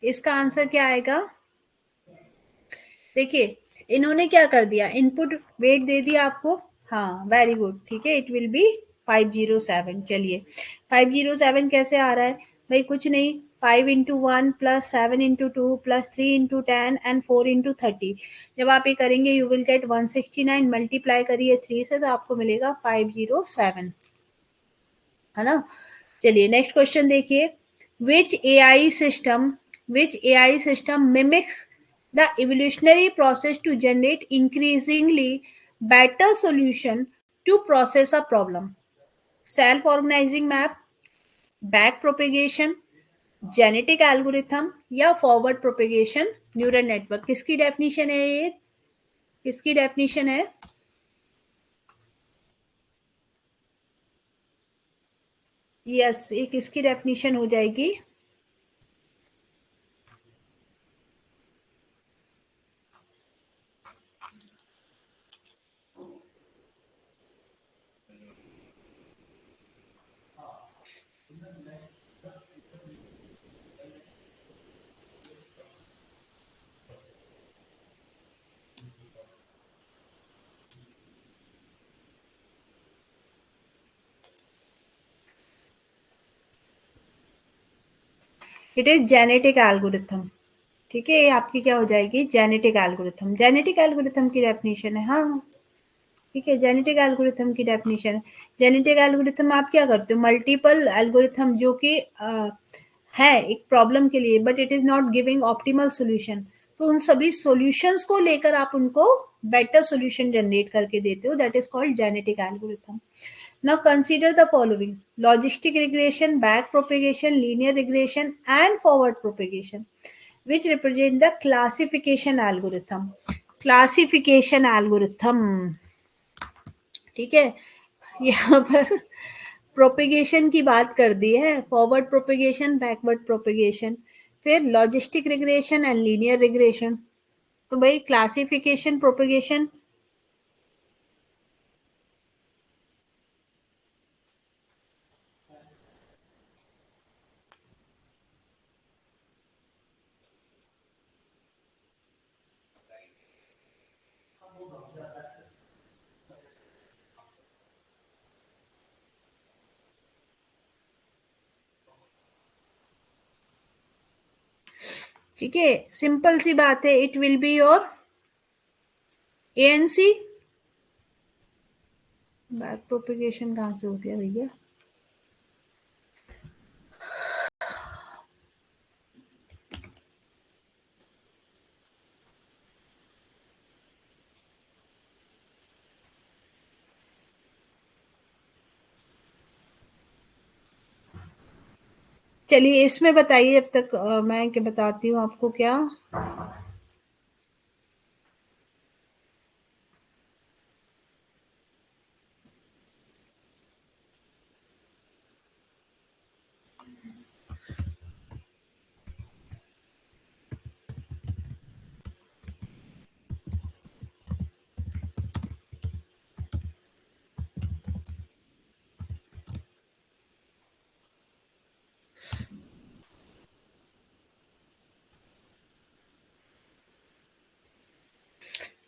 इसका आंसर क्या आएगा? देखिए, इन्होंने क्या कर दिया, इनपुट वेट दे दिया आपको। हाँ, वेरी गुड, ठीक है, इट विल बी 507। चलिए, 507 कैसे आ रहा है भाई? कुछ नहीं, 5 into 1 plus 7 into 2 plus 3 into 10 and 4 into 30। जब आप ये करेंगे यू विल गेट 169, मल्टीप्लाई करिए 3 से तो आपको मिलेगा 507, है ना? चलिए नेक्स्ट क्वेश्चन देखिए, which AI system mimics the evolutionary process to generate increasingly better solution to process a problem? Self organizing map, back propagation, genetic algorithm या फॉरवर्ड प्रोपेगेशन न्यूरल नेटवर्क? किसकी डेफिनेशन है ये? किसकी डेफिनेशन है? Yes, ये किसकी definition हो जाएगी? It is genetic algorithm. ठीक है, ये आपकी क्या हो जाएगी? Genetic algorithm. जेनेटिक एल्गोरिथम की डेफिनेशन है, हाँ, ठीक है, जेनेटिक एल्गोरिथम की डेफिनेशन है। जेनेटिक एल्गोरिथम आप क्या करते हो, मल्टीपल एल्गोरिथम जो कि है एक प्रॉब्लम के लिए but it is not giving optimal solution, तो उन सभी सॉल्यूशंस को लेकर आप उनको बेटर सॉल्यूशन जनरेट करके देते हो, that is called genetic algorithm. Now consider the following: logistic regression, back propagation, linear regression, and forward propagation, which represent the classification algorithm. Classification algorithm, ठीक है, यहाँ पर प्रोपेगेशन की बात कर दी है, फॉरवर्ड प्रोपेगेशन, बैकवर्ड प्रोपेगेशन, फिर logistic regression and linear regression. तो भाई क्लासिफिकेशन, प्रोपेगेशन, ठीक है, सिंपल सी बात है, it will be your ANC. Back propagation कहाँ से हो गया भैया? चलिए इसमें बताइए, अब तक मैं क्या बताती हूँ आपको क्या।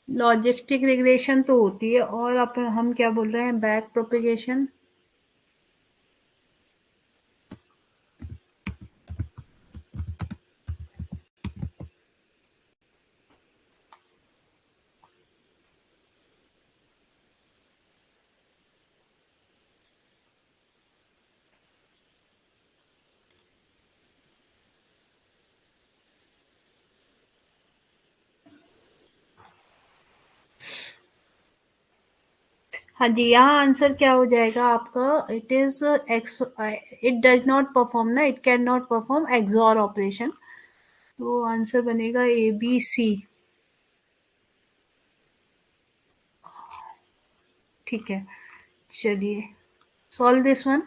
लॉजिस्टिक रिग्रेशन तो होती है, और अपन हम क्या बोल रहे हैं, बैक प्रोपेगेशन। हाँ जी, यहाँ आंसर क्या हो जाएगा आपका, it is it does not perform ना, it can not perform XOR operation, तो आंसर बनेगा ABC। ठीक है, चलिए सॉल्व दिस वन।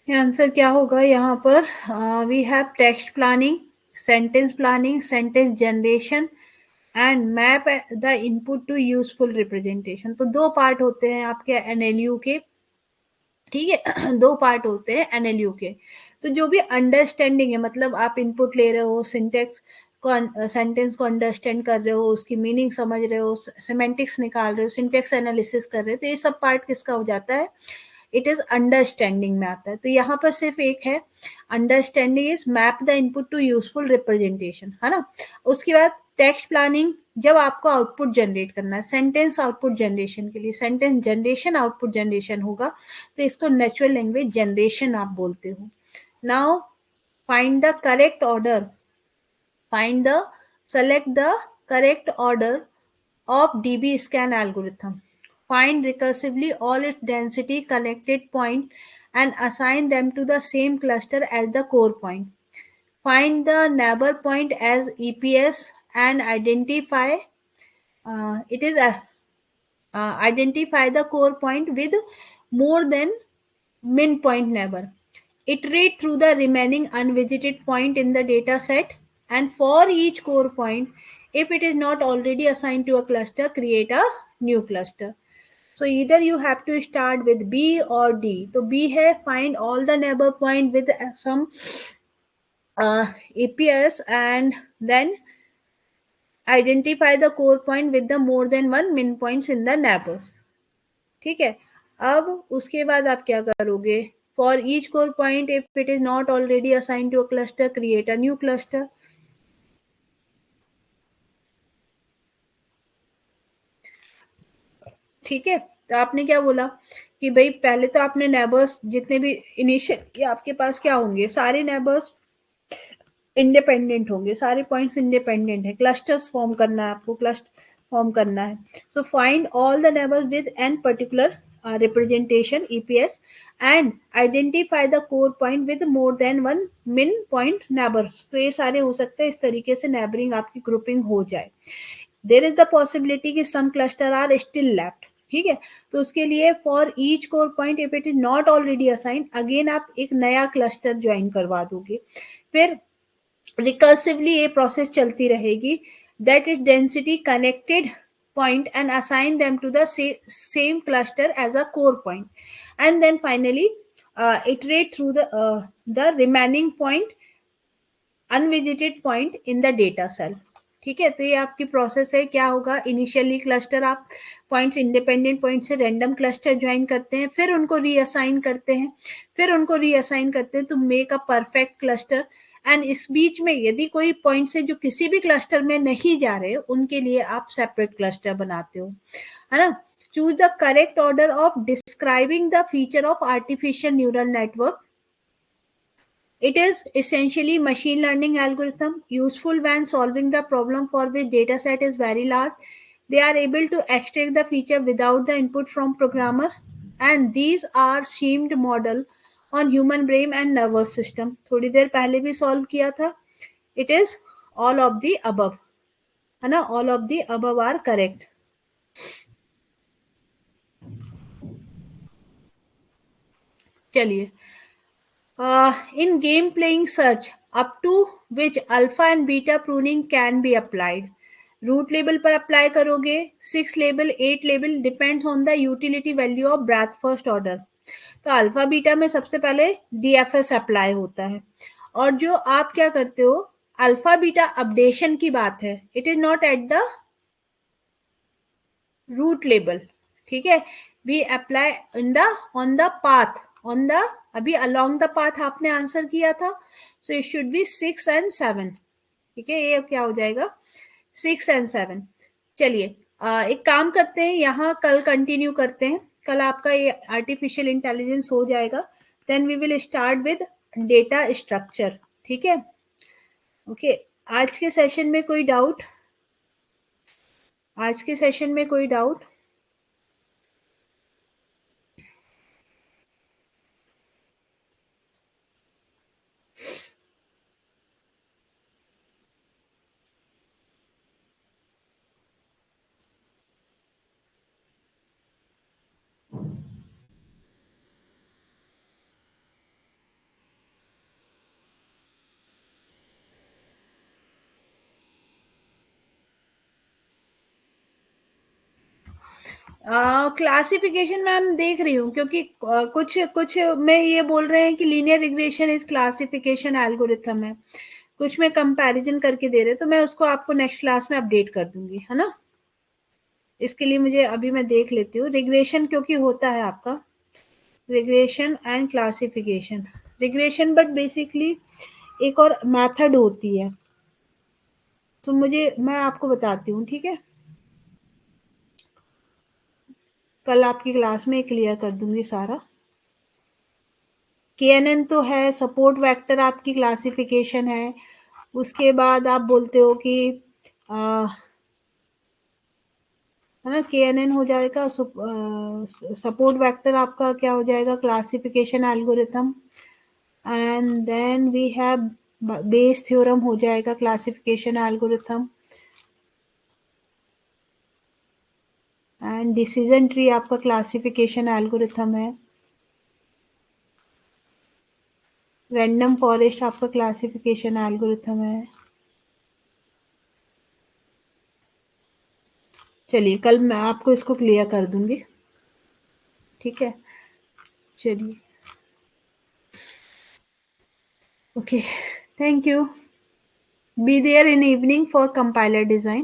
आंसर क्या होगा यहाँ पर, we have text planning, sentence generation and map the input to useful representation. तो दो पार्ट होते हैं आपके एनएलयू के, ठीक है। दो पार्ट होते हैं एनएलयू के। तो जो भी अंडरस्टैंडिंग है, मतलब आप इनपुट ले रहे हो, सिंटेक्स को, सेंटेंस को अंडरस्टैंड कर रहे हो, उसकी मीनिंग समझ रहे हो, सिमेंटिक्स निकाल रहे हो, सिंटेक्स एनालिसिस कर रहे हो, तो ये सब पार्ट किसका हो जाता है, इट इज अंडरस्टैंडिंग में आता है। तो यहाँ पर सिर्फ एक है, understanding is map the input to useful representation, है ना। उसके बाद टेक्स्ट प्लानिंग, जब आपको आउटपुट जनरेट करना है सेंटेंस आउटपुट जनरेशन के लिए, सेंटेंस जनरेशन आउटपुट जनरेशन होगा, तो इसको नेचुरल लैंग्वेज जनरेशन आप बोलते हो। Now find the correct order, find the select the correct order of DB scan algorithm. Find recursively all its density connected point and assign them to the same cluster as the core point. Find the neighbor point as EPS and identify the core point with more than min point neighbor. Iterate through the remaining unvisited point in the data set, and for each core point, if it is not already assigned to a cluster, create a new cluster. So either you have to start with B or D. So B है find all the neighbor point with some EPS and then identify the core point with the more than one min points in the neighbors. ठीक है, अब उसके बाद आप क्या करोगे, for each core point if it is not already assign to a cluster, create a new cluster. ठीक है, तो आपने क्या बोला कि भाई पहले तो आपने नेबर्स जितने भी इनिशियल आपके पास क्या होंगे, सारे नेबर्स इंडिपेंडेंट होंगे, सारे पॉइंट्स इंडिपेंडेंट है, क्लस्टर्स फॉर्म करना है आपको, क्लस्टर फॉर्म करना है। So find all the neighbours with an particular representation EPS and identify the core point with more than one min point neighbors। तो ये सारे हो सकते हैं, इस तरीके से नेबरिंग आपकी ग्रुपिंग हो जाए। देर इज द पॉसिबिलिटी कि सम क्लस्टर आर स्टिल लेफ्ट, ठीक है, तो उसके लिए for each core point if it is not already assign, again आप एक नया क्लस्टर ज्वाइन करवा दोगे। फिर रिकर्सिवली ये प्रोसेस चलती रहेगी, that is density connected point and assign them to the same cluster as a core point, and then finally iterate through the remaining point unvisited point in the data cell. ठीक है, तो ये आपकी process है। क्या होगा, initially cluster आप points independent point से रैंडम क्लस्टर ज्वाइन करते हैं, फिर उनको रीअसाइन करते हैं to make a perfect cluster. And इस बीच में यदि कोई पॉइंट से जो किसी भी क्लस्टर में नहीं जा रहे, उनके लिए आप सेपरेट क्लस्टर बनाते हो, है ना। Choose the correct order of describing the feature of artificial neural network. It is essentially machine learning algorithm useful when solving the problem for which dataset is very large. They are able to extract the feature without the input from programmer, and these are schemed model on human brain and nervous system। थोड़ी देर पहले भी solve किया था। It is all of the above, है ना, all of the above are correct। चलिए, in game playing search, up to which alpha and beta pruning can be applied. Root label पर apply करोगे, 6 label, 8 label, depends on the utility value of breadth first order. तो alpha beta में सबसे पहले DFS apply होता है. और जो आप क्या करते हो, अल्फा बीटा अपडेशन की बात है, it is not at the root label. ठीक है, we apply in the on the path, on the, अभी अलोंग द पाथ आपने आंसर किया था, so it should be 6 and 7. ठीक है, ये क्या हो जाएगा, 6 and 7. चलिए एक काम करते हैं, यहाँ कल कंटिन्यू करते हैं. कल आपका ये आर्टिफिशियल इंटेलिजेंस हो जाएगा. Then we will start with data structure. ठीक है, ओके. आज के सेशन में कोई डाउट? आज के सेशन में कोई डाउट? क्लासिफिकेशन मैम देख रही हूँ, क्योंकि कुछ कुछ में ये बोल रहे हैं कि linear regression is classification algorithm है, कुछ में कंपैरिजन करके दे रहे, तो मैं उसको आपको नेक्स्ट क्लास में अपडेट कर दूंगी, है ना. इसके लिए मुझे अभी मैं देख लेती हूँ रिग्रेशन, क्योंकि होता है आपका regression and classification. Regression but basically एक और मेथड होती है, तो मुझे, मैं आपको बताती हूँ. ठीक है, कल आपकी क्लास में क्लियर कर दूंगी सारा. KNN तो है, सपोर्ट वेक्टर आपकी क्लासिफिकेशन है. उसके बाद आप बोलते हो कि है ना, KNN हो जाएगा, सपोर्ट वेक्टर आपका क्या हो जाएगा, classification algorithm. And then we have Bayes theorem हो जाएगा classification algorithm. And decision tree आपका क्लासिफिकेशन एल्गोरिथम है. रैंडम फॉरेस्ट आपका क्लासिफिकेशन एल्गोरिथम है. चलिए कल मैं आपको इसको क्लियर कर दूंगी. ठीक है, चलिए, okay, thank you. Be there in evening for compiler design.